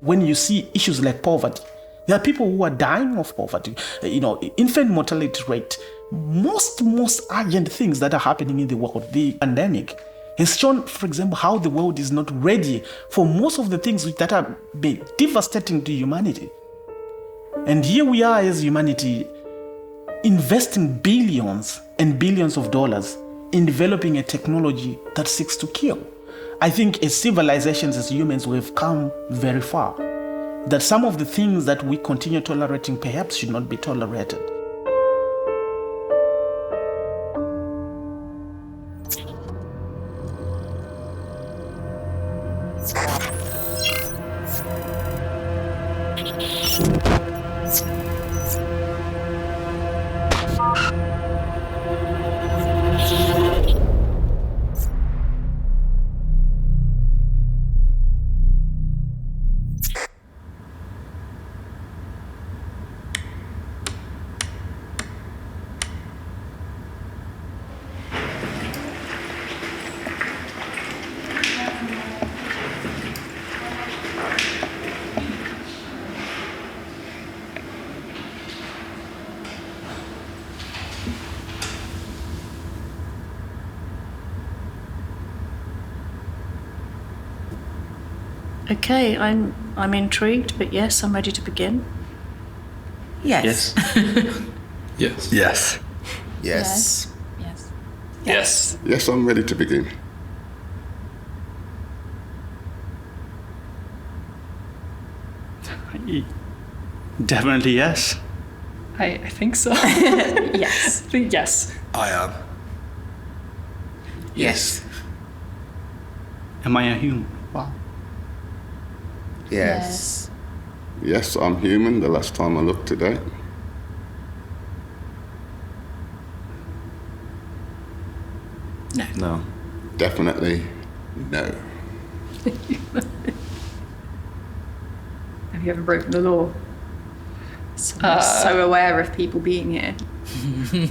When you see issues like poverty, there are people who are dying of poverty. Infant mortality rate, most urgent things that are happening in the world. The pandemic has shown, for example, how the world is not ready for most of the things that are devastating to humanity. And here we are as humanity investing billions and billions of dollars in developing a technology that seeks to kill. I think as civilizations, as humans, we have come very far. That some of the things that we continue tolerating perhaps should not be tolerated. Okay, I'm intrigued, but yes, I'm ready to begin. Yes. Yes. Yes. Yes. Yes. Yes. Yes, I'm ready to begin. Definitely yes. I think so. Yes. I think yes. I am. Yes. Am I a human? Wow. Yes. Yes, I'm human. The last time I looked today. No. No. Definitely no. Have you ever broken the law? So aware of people being here.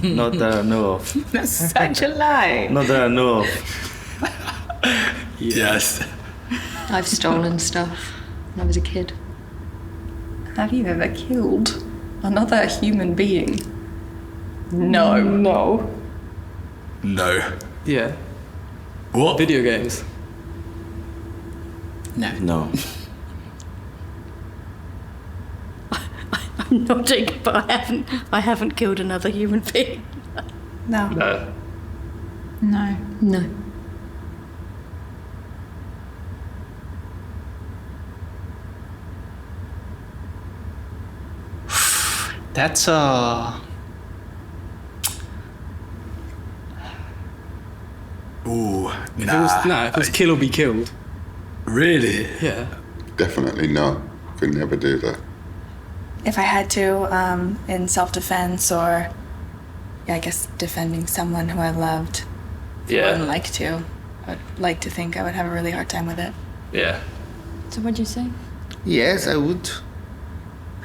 Not that I know of. That's such a lie. Not that I know of. Yes. I've stolen stuff when I was a kid. Have you ever killed another human being? No. No. No. Yeah. What? Video games. No. No. I'm nodding, but I haven't killed another human being. No. No. No. No. That's Ooh, If it was kill or be killed. Really? Yeah. Definitely no. Could never do that. If I had to, in self-defense or, I guess, defending someone who I loved, I wouldn't like to. I'd like to think I would have a really hard time with it. Yeah. So what'd you say? Yes, I would.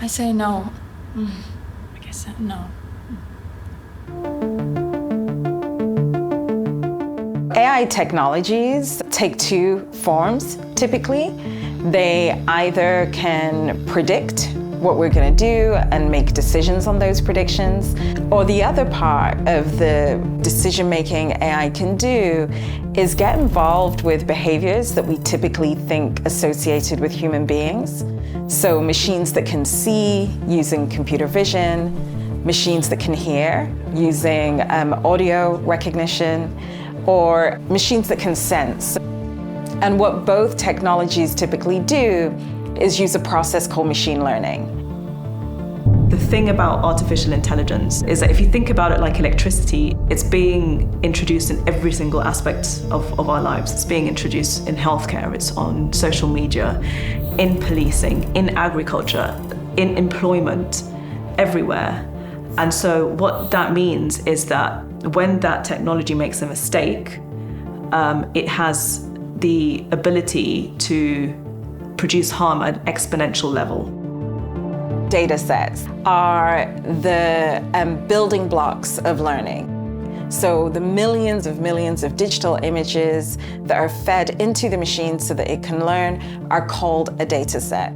I say no. I guess no. AI technologies take two forms, typically. They either can predict what we're going to do and make decisions on those predictions, or the other part of the decision-making AI can do is get involved with behaviors that we typically think associated with human beings. So machines that can see using computer vision, machines that can hear using audio recognition, or machines that can sense. And what both technologies typically do is use a process called machine learning. The thing about artificial intelligence is that if you think about it like electricity, it's being introduced in every single aspect of our lives. It's being introduced in healthcare, it's on social media, in policing, in agriculture, in employment, everywhere. And so what that means is that when that technology makes a mistake, it has the ability to produce harm at an exponential level. Data sets are the building blocks of learning. So the millions of digital images that are fed into the machine so that it can learn are called a data set.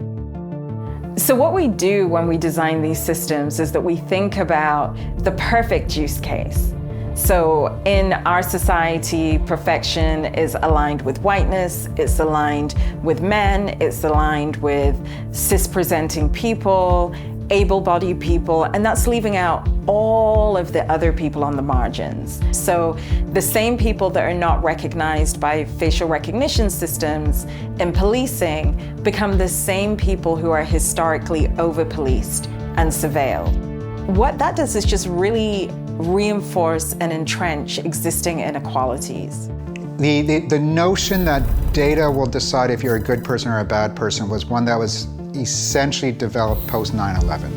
So what we do when we design these systems is that we think about the perfect use case. So in our society, perfection is aligned with whiteness, it's aligned with men, it's aligned with cis-presenting people, able-bodied people, and that's leaving out all of the other people on the margins. So the same people that are not recognized by facial recognition systems in policing become the same people who are historically over-policed and surveilled. What that does is just really reinforce and entrench existing inequalities. The notion that data will decide if you're a good person or a bad person was one that was essentially developed post 9/11.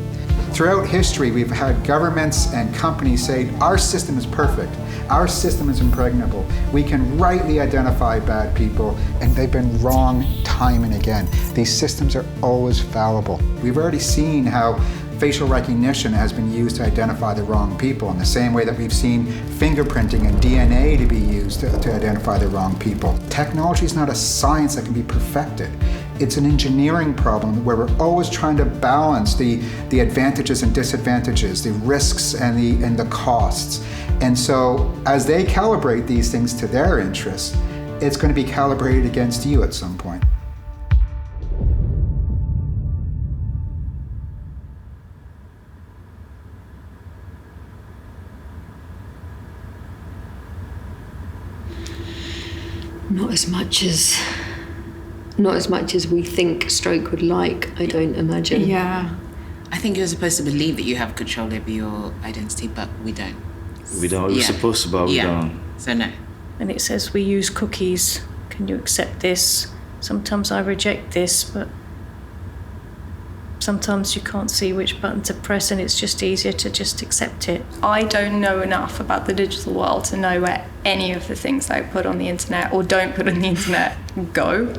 Throughout history, we've had governments and companies say, our system is perfect, our system is impregnable, we can rightly identify bad people, and they've been wrong time and again. These systems are always fallible. We've already seen how facial recognition has been used to identify the wrong people in the same way that we've seen fingerprinting and DNA to be used to identify the wrong people. Technology is not a science that can be perfected. It's an engineering problem where we're always trying to balance the advantages and disadvantages, the risks and the costs. And so as they calibrate these things to their interests, it's going to be calibrated against you at some point. Not as much as we think stroke would like, I don't imagine. Yeah. I think you're supposed to believe that you have control over your identity, but we don't. We don't. We're supposed to, but we don't. So no. And it says we use cookies. Can you accept this? Sometimes I reject this, but sometimes you can't see which button to press and it's just easier to just accept it. I don't know enough about the digital world to know where any of the things I put on the internet or don't put on the internet go.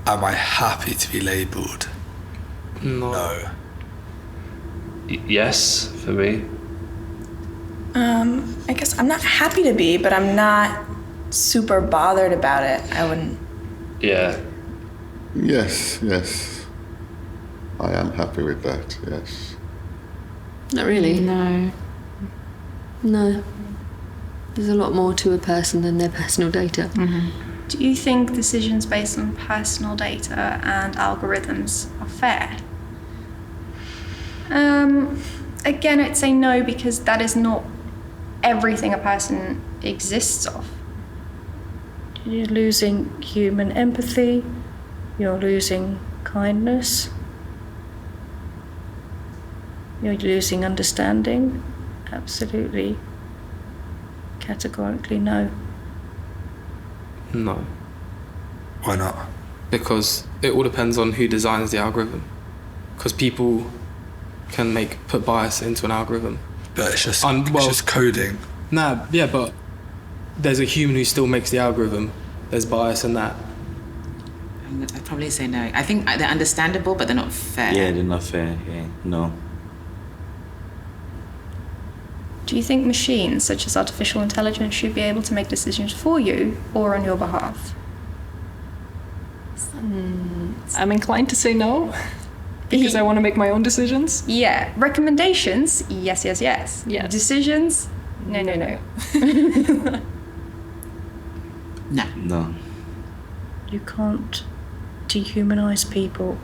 Am I happy to be labelled? No. Yes, for me. I guess I'm not happy to be, but I'm not super bothered about it. I wouldn't. Yeah. Yes. I am happy with that, yes. Not really. No. No. There's a lot more to a person than their personal data. Mm-hmm. Do you think decisions based on personal data and algorithms are fair? Again, I'd say no, because that is not everything a person exists of. You're losing human empathy, you're losing kindness, you're losing understanding. Absolutely, categorically no. No. Why not? Because it all depends on who designs the algorithm. Because people can put bias into an algorithm. But it's just coding. Nah, yeah, but there's a human who still makes the algorithm. There's bias in that. I'd probably say no. I think they're understandable, but they're not fair. Yeah, they're not fair. Yeah, no. Do you think machines, such as artificial intelligence, should be able to make decisions for you or on your behalf? I'm inclined to say no, because I want to make my own decisions. Yeah. Recommendations, yes. Yeah. Decisions, no. No. You can't dehumanize people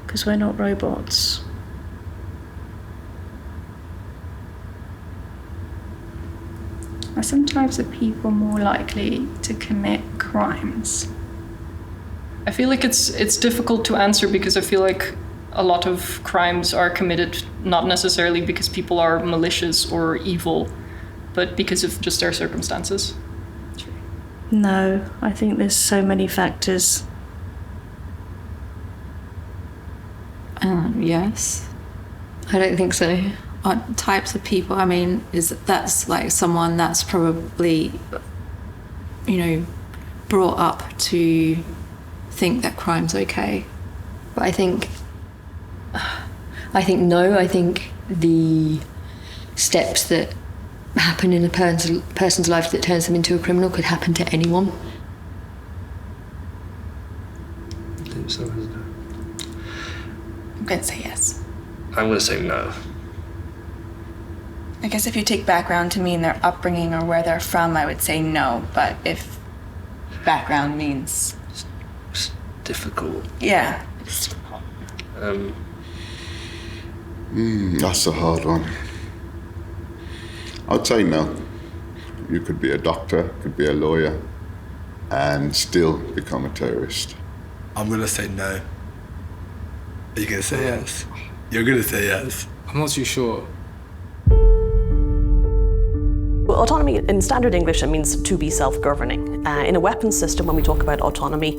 because we're not robots. Are some types of people more likely to commit crimes? I feel like it's difficult to answer because I feel like a lot of crimes are committed not necessarily because people are malicious or evil, but because of just their circumstances. No, I think there's so many factors. Yes. I don't think so. Types of people, I mean, that's like someone that's probably, brought up to think that crime's okay. But I think no. I think the steps that happen in a person's life that turns them into a criminal could happen to anyone. I'm going to say yes. I'm going to say no. I guess if you take background to mean their upbringing or where they're from, I would say no. But if background means... It's difficult. Yeah. That's a hard one. I'd say no. You could be a doctor, could be a lawyer, and still become a terrorist. I'm going to say no. Are you going to say yes? You're going to say yes. I'm not too sure. Well, autonomy in standard English, it means to be self-governing. In a weapons system, when we talk about autonomy,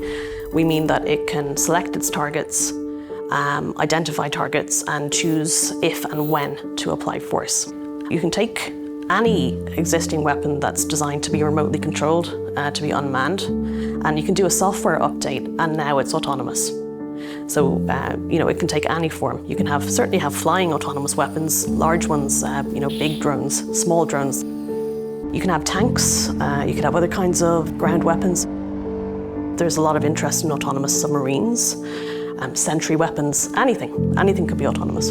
we mean that it can select its targets, identify targets, and choose if and when to apply force. You can take any existing weapon that's designed to be remotely controlled, to be unmanned, and you can do a software update, and now it's autonomous. So, it can take any form. You can certainly have flying autonomous weapons, large ones, big drones, small drones. You can have tanks, you can have other kinds of ground weapons. There's a lot of interest in autonomous submarines, sentry weapons, anything could be autonomous.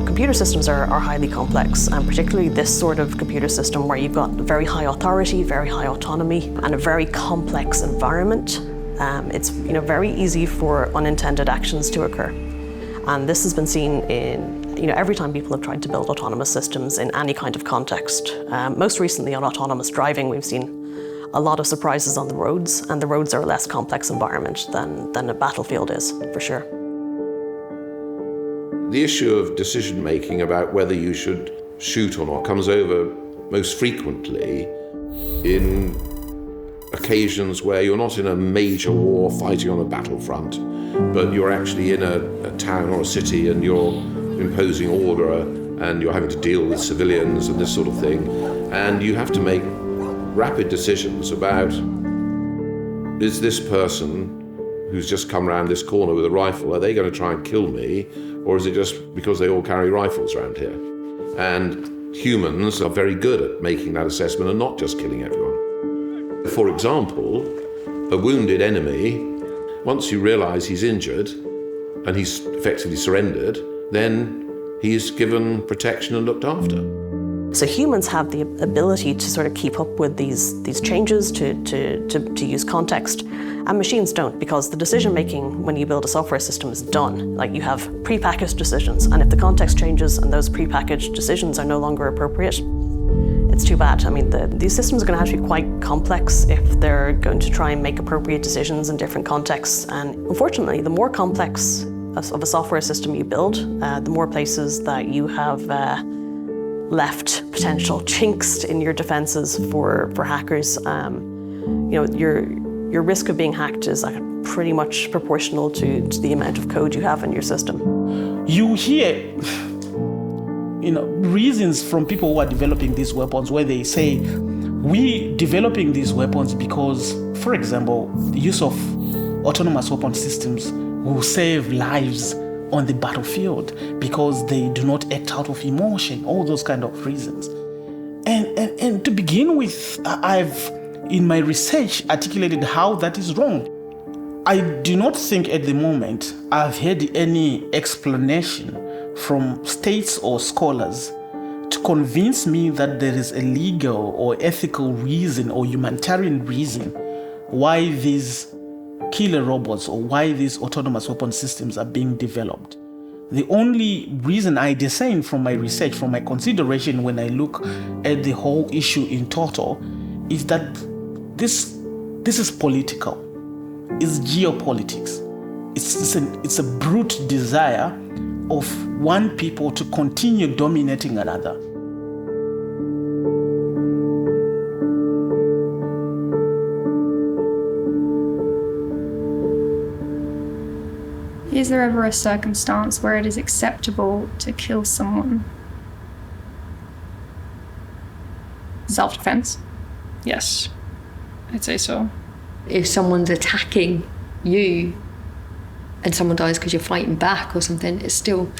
Computer systems are highly complex, and particularly this sort of computer system where you've got very high authority, very high autonomy, and a very complex environment. It's very easy for unintended actions to occur. And this has been seen in every time people have tried to build autonomous systems in any kind of context. Most recently on autonomous driving, we've seen a lot of surprises on the roads, and the roads are a less complex environment than a battlefield is, for sure. The issue of decision-making about whether you should shoot or not comes over most frequently in occasions where you're not in a major war fighting on a battlefront, but you're actually in a town or a city and you're imposing order and you're having to deal with civilians and this sort of thing. And you have to make rapid decisions about, is this person who's just come around this corner with a rifle, are they going to try and kill me? Or is it just because they all carry rifles around here? And humans are very good at making that assessment and not just killing everyone. For example, a wounded enemy, once you realize he's injured and he's effectively surrendered, then he's given protection and looked after. So humans have the ability to sort of keep up with these changes, to use context, and machines don't, because the decision making when you build a software system is done. Like, you have prepackaged decisions, and if the context changes and those prepackaged decisions are no longer appropriate, it's too bad. I mean, these systems are going to have to be quite complex if they're going to try and make appropriate decisions in different contexts. And unfortunately, the more complex of a software system you build, the more places that you have left potential chinks in your defenses for hackers. Your risk of being hacked is pretty much proportional to the amount of code you have in your system. You hear reasons from people who are developing these weapons where they say, we developing these weapons because, for example, the use of autonomous weapon systems will save lives on the battlefield because they do not act out of emotion, all those kind of reasons. And to begin with, I've, in my research, articulated how that is wrong. I do not think at the moment I've heard any explanation from states or scholars to convince me that there is a legal or ethical reason or humanitarian reason why these killer robots or why these autonomous weapon systems are being developed. The only reason I discern from my research, from my consideration when I look at the whole issue in total, is that this is political. It's geopolitics. It's a brute desire of one people to continue dominating another. Is there ever a circumstance where it is acceptable to kill someone? Self-defense? Yes, I'd say so. If someone's attacking you and someone dies because you're fighting back or something, it's still,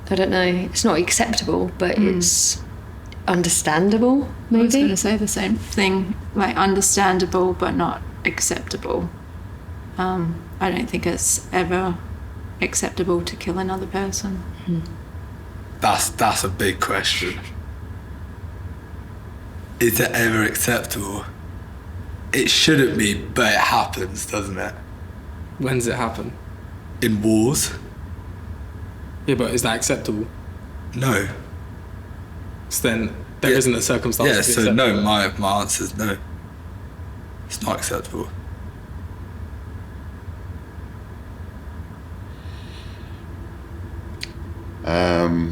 I don't know, it's not acceptable, but it's understandable, maybe? I was going to say the same thing, like understandable but not acceptable. I don't think it's ever acceptable to kill another person. That's a big question. Is it ever acceptable? It shouldn't be, but it happens, doesn't it? When does it happen? In wars. Yeah, but is that acceptable? No. So then there isn't a circumstance. Yeah, so no, my answer is no. It's not acceptable.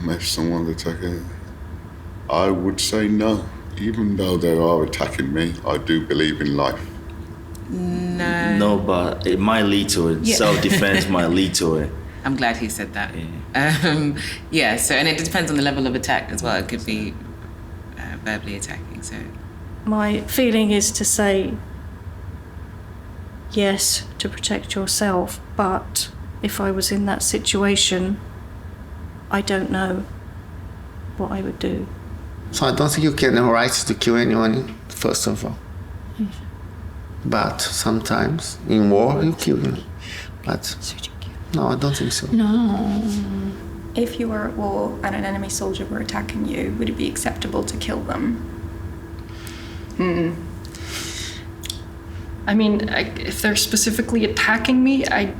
If someone's attacking, I would say no. Even though they are attacking me, I do believe in life. No. No, but it might lead to it. Yeah. Self-defense might lead to it. I'm glad he said that. So, and it depends on the level of attack as well. It could be verbally attacking, so. My feeling is to say yes to protect yourself, but if I was in that situation, I don't know what I would do. So I don't think you can have rights to kill anyone, first of all. But sometimes in war you kill them. But no, I don't think so. No. If you were at war and an enemy soldier were attacking you, would it be acceptable to kill them? I mean, if they're specifically attacking me, I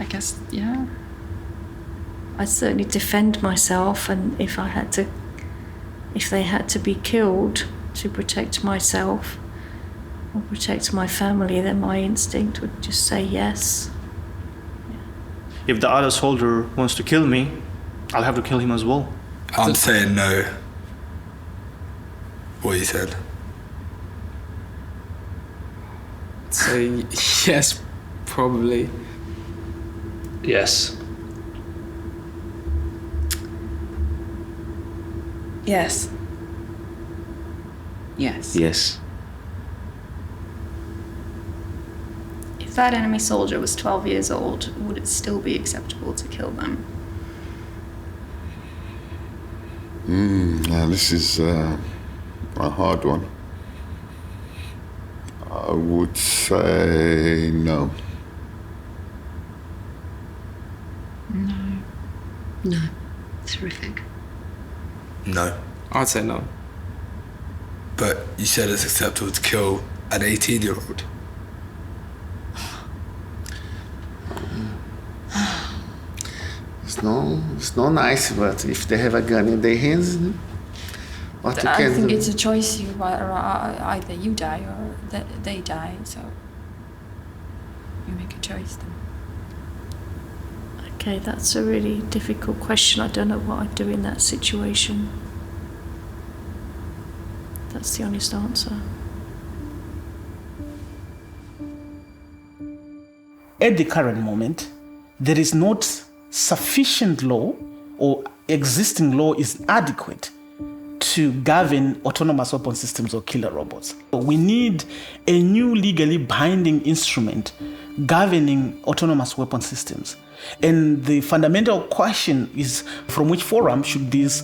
guess, yeah. I'd certainly defend myself, and if they had to be killed to protect myself or protect my family, then my instinct would just say yes. If the other soldier wants to kill me, I'll have to kill him as well. I'm saying no. What you said. So yes, probably. Yes. Yes. Yes. Yes. If that enemy soldier was 12 years old, would it still be acceptable to kill them? Now this is a hard one. I would say no. No. It's horrific. No. I'd say no. But you said it's acceptable to kill an 18-year-old. It's not nice, but if they have a gun in their hands, what you I can think do? it's a choice. Either you die or they die, so you make a choice then. Okay, that's a really difficult question. I don't know what I'd do in that situation. That's the honest answer. At the current moment, there is not sufficient law or existing law is adequate to govern autonomous weapon systems or killer robots. We need a new legally binding instrument governing autonomous weapon systems. And the fundamental question is, from which forum should this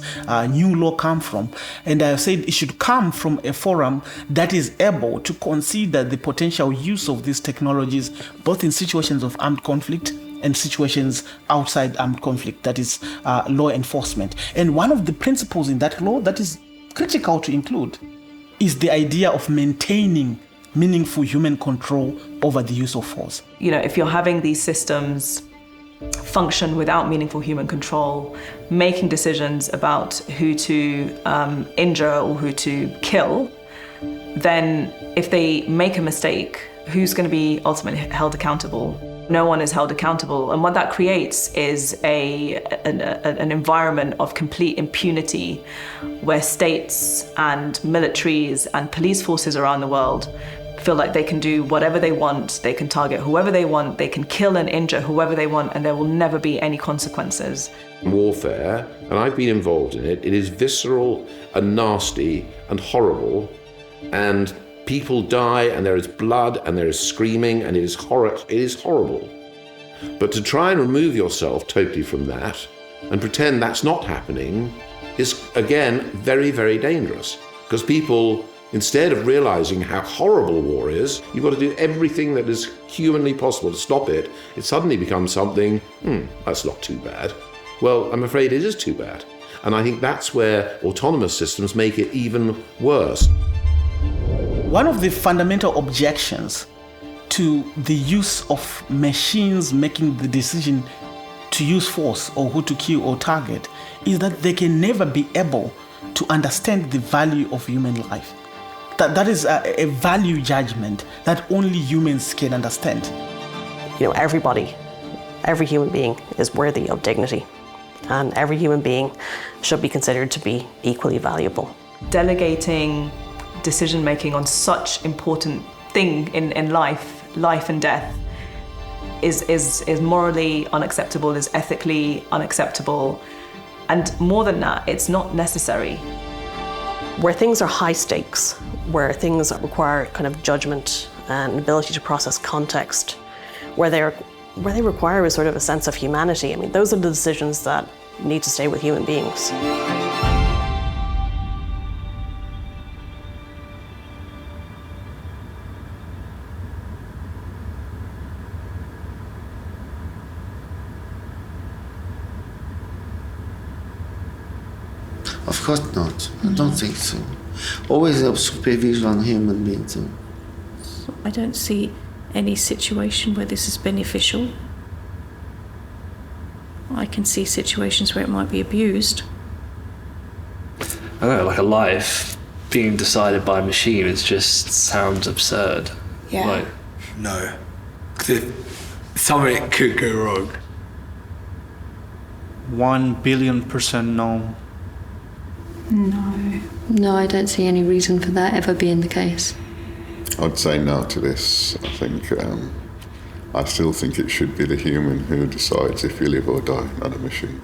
new law come from? And I have said it should come from a forum that is able to consider the potential use of these technologies, both in situations of armed conflict and situations outside armed conflict, that is law enforcement. And one of the principles in that law that is critical to include is the idea of maintaining meaningful human control over the use of force. You know, if you're having these systems function without meaningful human control, making decisions about who to injure or who to kill, then if they make a mistake, who's going to be ultimately held accountable? No one is held accountable. And what that creates is an environment of complete impunity where states and militaries and police forces around the world feel like they can do whatever they want, they can target whoever they want, they can kill and injure whoever they want, and there will never be any consequences. Warfare, and I've been involved in it, it is visceral and nasty and horrible, and people die and there is blood and there is screaming and it is horrible. But to try and remove yourself totally from that and pretend that's not happening is, again, very, very dangerous. Because people, instead of realizing how horrible war is, you've got to do everything that is humanly possible to stop it. It suddenly becomes something, that's not too bad. Well, I'm afraid it is too bad. And I think that's where autonomous systems make it even worse. One of the fundamental objections to the use of machines making the decision to use force or who to kill or target is that they can never be able to understand the value of human life. That is a value judgment that only humans can understand. You know, every human being is worthy of dignity, and every human being should be considered to be equally valuable. Delegating decision-making on such important thing in life and death, is morally unacceptable, is ethically unacceptable, and more than that, it's not necessary. Where things are high stakes, where things require kind of judgment and ability to process context, where they require a sort of a sense of humanity, I mean, those are the decisions that need to stay with human beings. Of course not. I don't think so. Always have supervision on human beings. I don't see any situation where this is beneficial. I can see situations where it might be abused. I don't know, like a life being decided by a machine, it just sounds absurd. Yeah. Like, No. Because something could go wrong. 1 billion% no. No. No, I don't see any reason for that ever being the case. I'd say no to this. I still think it should be the human who decides if you live or die, not a machine.